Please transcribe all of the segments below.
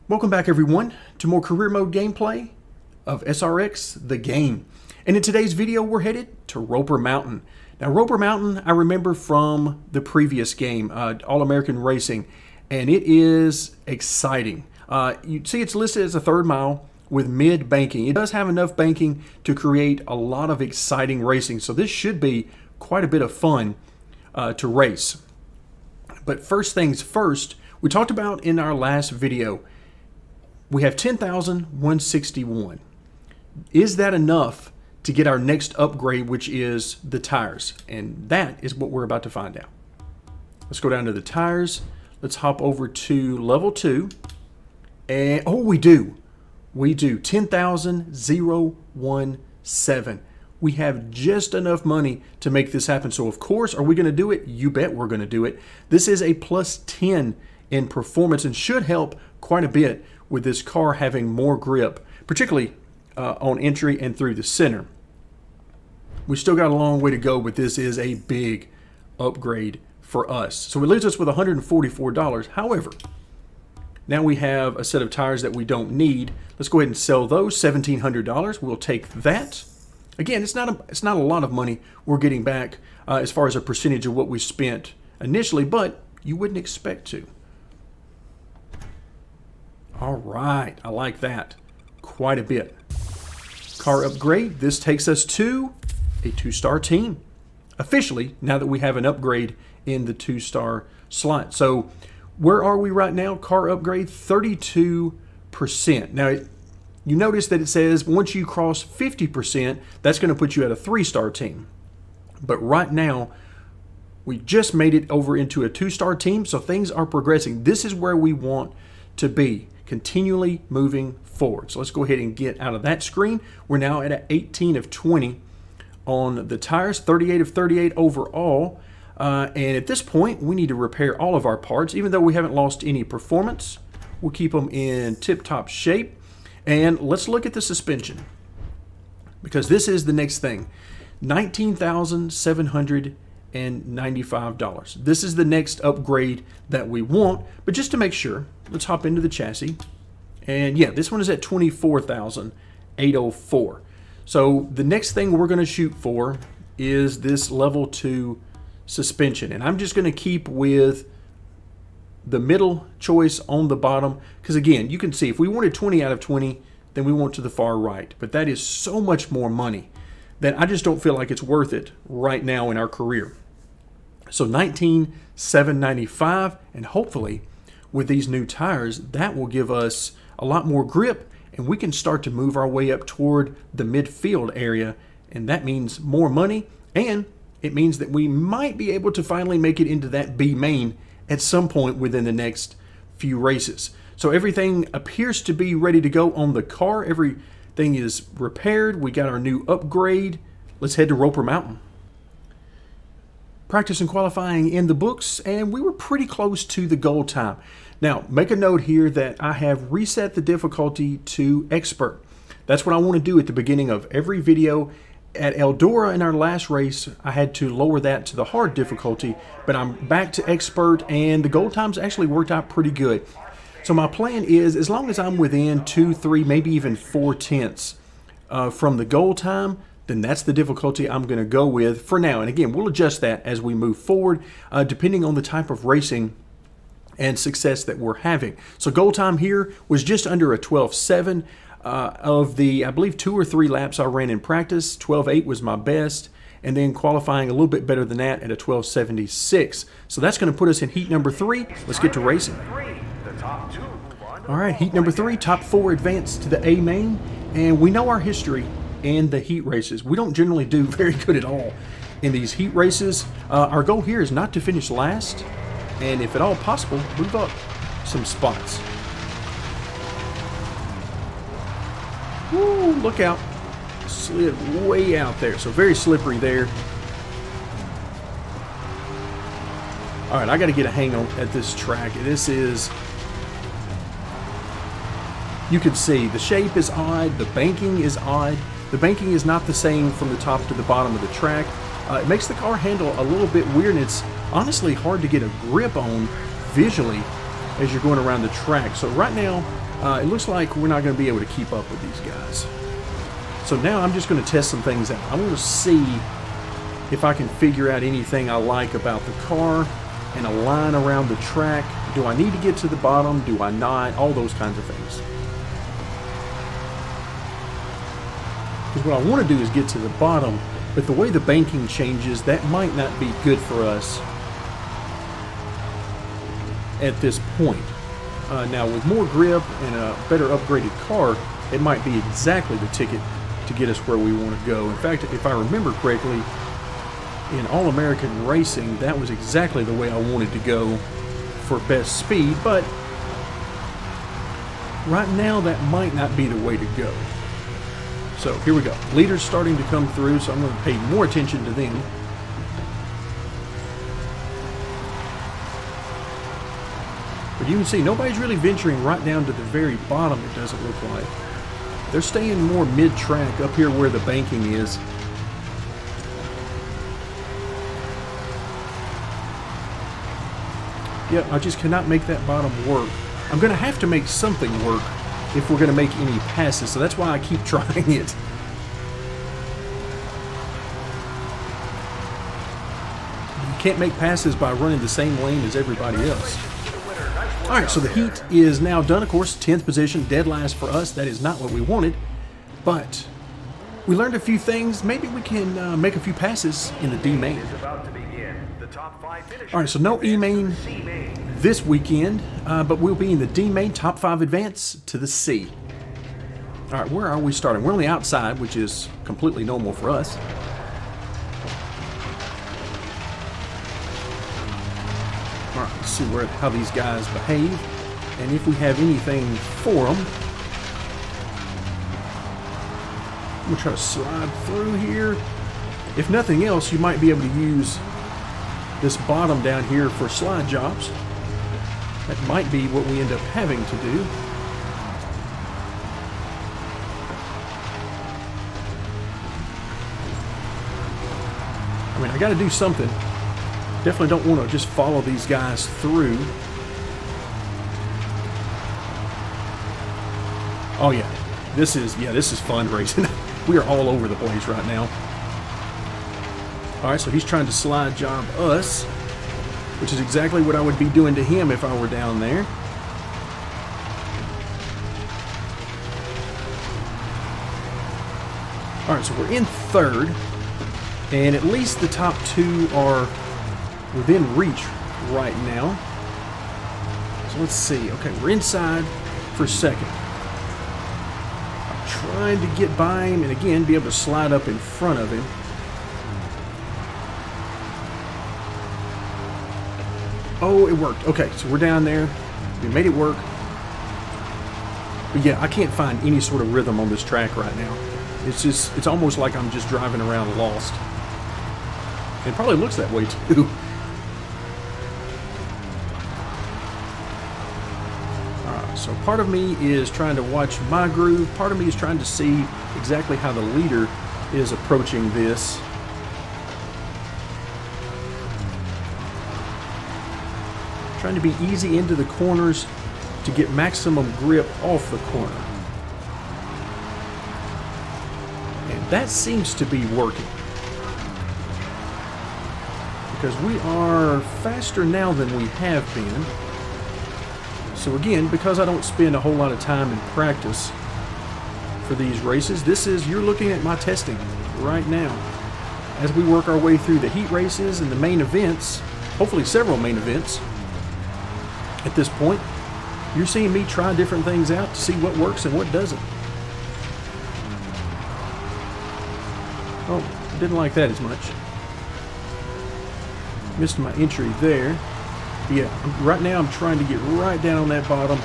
Welcome back everyone to more career mode gameplay of SRX the game. And in today's video we're headed to Roper Mountain. Now Roper Mountain I remember from the previous game, All-American Racing, and it is exciting. You see it's listed as a third mile with mid banking. It does have enough banking to create a lot of exciting racing, so this should be quite a bit of fun to race. But first things first, we talked about in our last video, we have 10,161. Is that enough to get our next upgrade, which is the tires? And that is what we're about to find out. Let's go down to the tires. Let's hop over to level 2. And oh, we do. 10,017. We have just enough money to make this happen. So of course, are we going to do it? You bet we're going to do it. This is a plus 10 in performance and should help quite a bit with this car having more grip, particularly on entry and through the center. We still got a long way to go, but this is a big upgrade for us. So it leaves us with $144. However, now we have a set of tires that we don't need. Let's go ahead and sell those, $1,700. We'll take that. Again, it's not a lot of money we're getting back as far as a percentage of what we spent initially, but you wouldn't expect to. All right, I like that quite a bit. Car upgrade, this takes us to a 2-star team. Officially, now that we have an upgrade in the 2-star slot. So where are we right now? Car upgrade, 32%. Now, you notice that it says once you cross 50%, that's going to put you at a 3-star team. But right now, we just made it over into a 2-star team, so things are progressing. This is where we want to be, continually moving forward. So let's go ahead and get out of that screen. We're now at 18 of 20 on the tires, 38 of 38 overall. And at this point, we need to repair all of our parts, even though we haven't lost any performance. We'll keep them in tip-top shape. And let's look at the suspension, because this is the next thing. $19,795. This is the next upgrade that we want. But just to make sure, let's hop into the chassis. And yeah, this one is at $24,804. So the next thing we're going to shoot for is this level 2 suspension. And I'm just going to keep with the middle choice on the bottom, because again, you can see if we wanted 20 out of 20, then we want to the far right. But that is so much more money that I just don't feel like it's worth it right now in our career. So $19,795, and hopefully with these new tires, that will give us a lot more grip, and we can start to move our way up toward the midfield area, and that means more money, and it means that we might be able to finally make it into that B main at some point within the next few races. So everything appears to be ready to go on the car. Everything is repaired. We got our new upgrade. Let's head to Roper Mountain. Practice and qualifying in the books, and we were pretty close to the goal time. Now, make a note here that I have reset the difficulty to expert. That's what I want to do at the beginning of every video. At Eldora in our last race, I had to lower that to the hard difficulty, but I'm back to expert, and the goal times actually worked out pretty good. So my plan is, as long as I'm within 2, 3, maybe even 4 tenths from the goal time, then that's the difficulty I'm going to go with for now. And again, we'll adjust that as we move forward, depending on the type of racing and success that we're having. So goal time here was just under a 12.7. Of the, I believe, 2 or 3 laps I ran in practice, 12.8 was my best, and then qualifying a little bit better than that at a 12.76. So that's going to put us in heat number 3. Let's get to racing. All right, heat number 3, top 4 advance to the A main, and we know our history in the heat races. We don't generally do very good at all in these heat races. Our goal here is not to finish last, and if at all possible, move up some spots. Woo, look out. Slid way out there, so very slippery there. All right, I got to get a hang on at this track. This is, you can see the shape is odd, the banking is odd. The banking is not the same from the top to the bottom of the track. It makes the car handle a little bit weird, and it's honestly hard to get a grip on visually as you're going around the track. So right now, it looks like we're not going to be able to keep up with these guys. So now I'm just going to test some things out. I want to see if I can figure out anything I like about the car and a line around the track. Do I need to get to the bottom? Do I not? All those kinds of things. Because what I want to do is get to the bottom, but the way the banking changes, that might not be good for us at this point. Now with more grip and a better upgraded car, it might be exactly the ticket to get us where we want to go. In fact, if I remember correctly, in All-American Racing, that was exactly the way I wanted to go for best speed, but right now that might not be the way to go. So here we go. Leaders starting to come through, so I'm going to pay more attention to them. But you can see nobody's really venturing right down to the very bottom, it doesn't look like. They're staying more mid-track up here where the banking is. Yeah, I just cannot make that bottom work. I'm going to have to make something work if we're going to make any passes, so that's why I keep trying it. You can't make passes by running the same lane as everybody else. Alright, so the heat is now done. Of course, 10th position, dead last for us. That is not what we wanted, but we learned a few things. Maybe we can make a few passes in the D main. Alright, so no E main this weekend, but we'll be in the D main, top 5 advance to the C. Alright, where are we starting? We're on the outside, which is completely normal for us. Alright, let's see how these guys behave and if we have anything for them. We'll try to slide through here. If nothing else, you might be able to use this bottom down here for slide jobs. That might be what we end up having to do. I mean, I got to do something. Definitely don't want to just follow these guys through. Oh yeah, this is fun racing. We are all over the place right now. All right, so he's trying to slide job us, which is exactly what I would be doing to him if I were down there. All right, so we're in third, and at least the top 2 are within reach right now. So let's see. Okay, we're inside for second. I'm trying to get by him and again be able to slide up in front of him. Oh, it worked. Okay, so we're down there. We made it work. But yeah, I can't find any sort of rhythm on this track right now. It's almost like I'm just driving around lost. It probably looks that way too. So part of me is trying to watch my groove. Part of me is trying to see exactly how the leader is approaching this. Trying to be easy into the corners to get maximum grip off the corner. And that seems to be working. Because we are faster now than we have been. So again, because I don't spend a whole lot of time in practice for these races, you're looking at my testing right now. As we work our way through the heat races and the main events, hopefully several main events, at this point, you're seeing me try different things out to see what works and what doesn't. Oh, didn't like that as much. Missed my entry there. Yeah, right now I'm trying to get right down on that bottom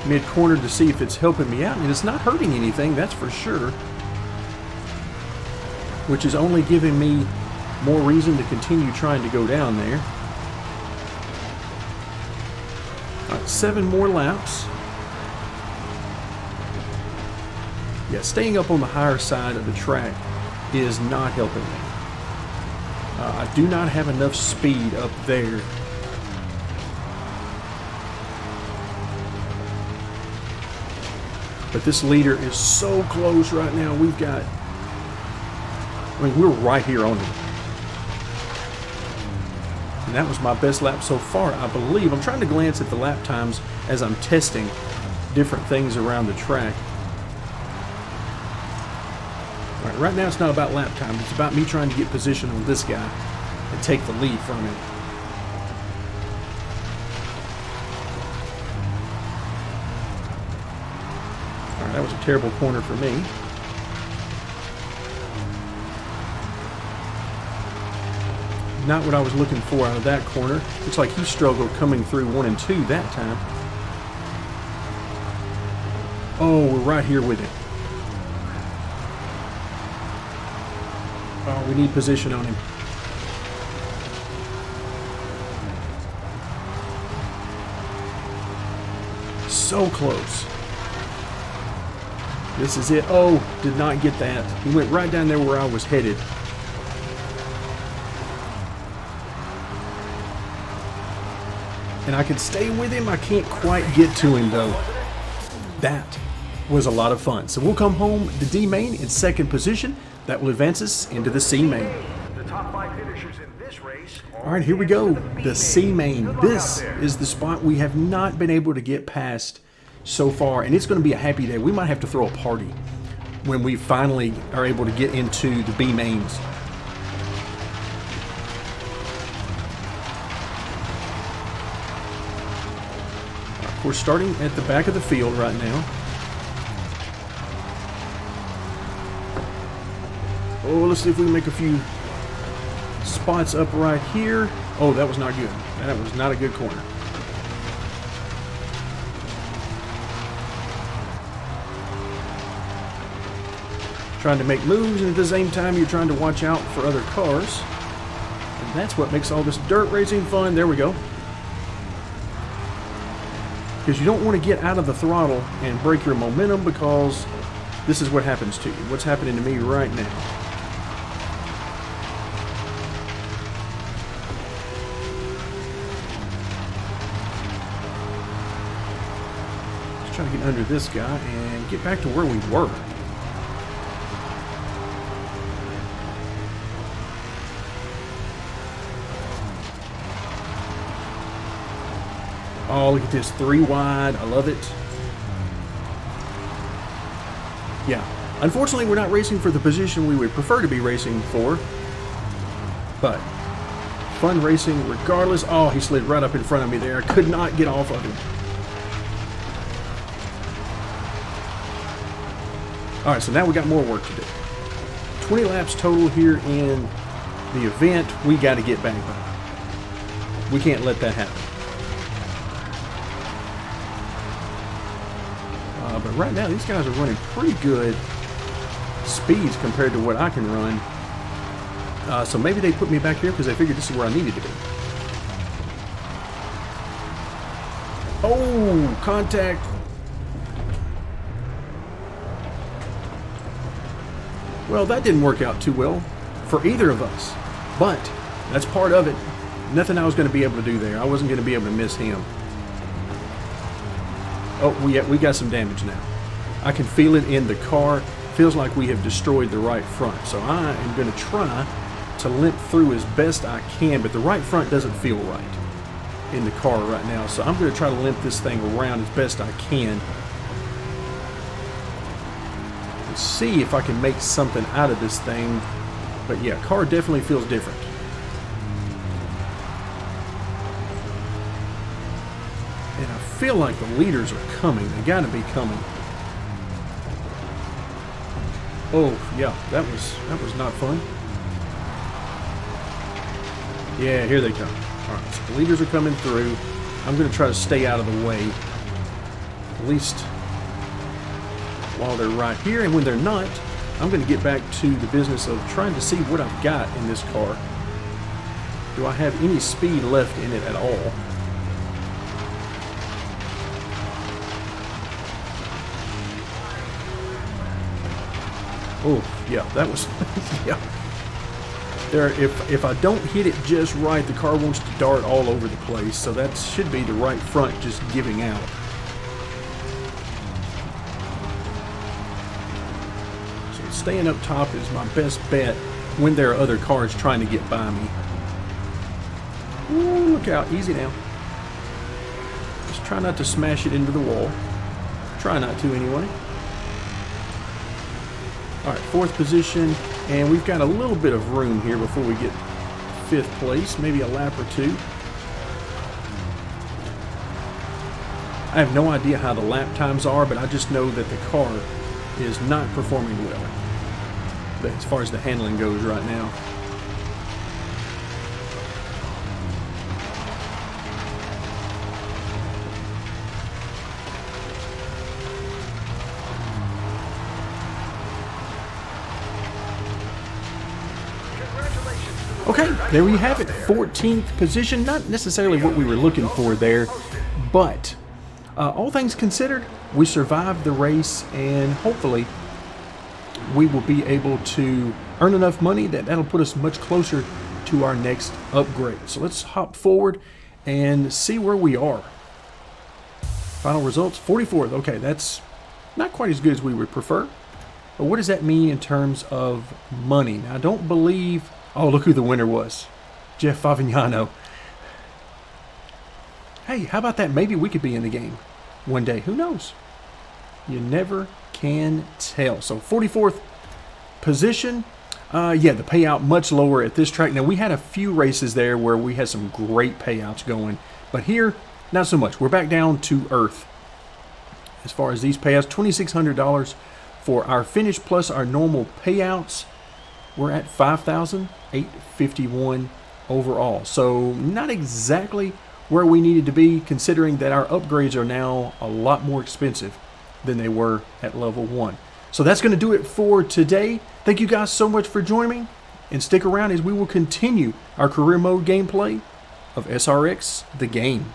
mid-corner to see if it's helping me out, and it's not hurting anything, that's for sure. Which is only giving me more reason to continue trying to go down there. All right, 7 more laps. Yeah, staying up on the higher side of the track is not helping me. I do not have enough speed up there. But this leader is so close right now. We've got, I mean, we're right here on him. And that was my best lap so far, I believe. I'm trying to glance at the lap times as I'm testing different things around the track. All right, right now it's not about lap time. It's about me trying to get position on this guy and take the lead from him. All right, that was a terrible corner for me. Not what I was looking for out of that corner. Looks like he struggled coming through 1 and 2 that time. Oh, we're right here with him. Oh, we need position on him. So close. This is it. Oh, did not get that. He went right down there where I was headed. And I can stay with him. I can't quite get to him though. That was a lot of fun. So we'll come home to D main in second position. That will advance us into the C main. All right, here we go. The C main. This is the spot we have not been able to get past so far, and it's going to be a happy day. We might have to throw a party when we finally are able to get into the B mains. We're starting at the back of the field right now. Oh, let's see if we can make a few spots up right here. Oh, that was not good. That was not a good corner. Trying to make moves, and at the same time you're trying to watch out for other cars. And that's what makes all this dirt racing fun. There we go. Because you don't want to get out of the throttle and break your momentum, because this is what happens to you. What's happening to me right now. Just trying to get under this guy and get back to where we were. Oh, look at this, 3 wide. I love it. Yeah. Unfortunately, we're not racing for the position we would prefer to be racing for. But fun racing regardless. Oh, he slid right up in front of me there. I could not get off of him. All right, so now we got more work to do. 20 laps total here in the event. We got to get back by. We can't let that happen. But right now, these guys are running pretty good speeds compared to what I can run. So maybe they put me back here because they figured this is where I needed to be. Oh, contact. Well, that didn't work out too well for either of us. But that's part of it. Nothing I was going to be able to do there. I wasn't going to be able to miss him. Oh, we got some damage now. I can feel it in the car. Feels like we have destroyed the right front. So I am going to try to limp through as best I can, but the right front doesn't feel right in the car right now. So I'm going to try to limp this thing around as best I can. Let's see if I can make something out of this thing. But yeah, car definitely feels different. And I feel like the leaders are coming. They got to be coming. Oh, yeah, that was not fun. Yeah, here they come. All right, so the leaders are coming through. I'm going to try to stay out of the way, at least while they're right here. And when they're not, I'm going to get back to the business of trying to see what I've got in this car. Do I have any speed left in it at all? Oh, yeah, that was, yeah. There, if I don't hit it just right, the car wants to dart all over the place. So that should be the right front just giving out. staying up top is my best bet when there are other cars trying to get by me. Ooh, look out. Easy now. Just try not to smash it into the wall. Try not to anyway. Alright, 4th position, and we've got a little bit of room here before we get 5th place, maybe a lap or two. I have no idea how the lap times are, but I just know that the car is not performing well as far as the handling goes right now. Okay, there we have it, 14th position. Not necessarily what we were looking for there, but all things considered, we survived the race, and hopefully we will be able to earn enough money that'll put us much closer to our next upgrade. So let's hop forward and see where we are. Final results, 44th. Okay, that's not quite as good as we would prefer. But what does that mean in terms of money? Now, I don't believe... Oh, look who the winner was. Jeff Favignano. Hey, how about that? Maybe we could be in the game one day. Who knows? You never can tell. So 44th position. Yeah, the payout much lower at this track. Now, we had a few races there where we had some great payouts going. But here, not so much. We're back down to earth. As far as these payouts, $2,600 for our finish plus our normal payouts. We're at $5,851 overall. So not exactly where we needed to be, considering that our upgrades are now a lot more expensive than they were at level 1. So that's going to do it for today. Thank you guys so much for joining me, and stick around as we will continue our career mode gameplay of SRX the game.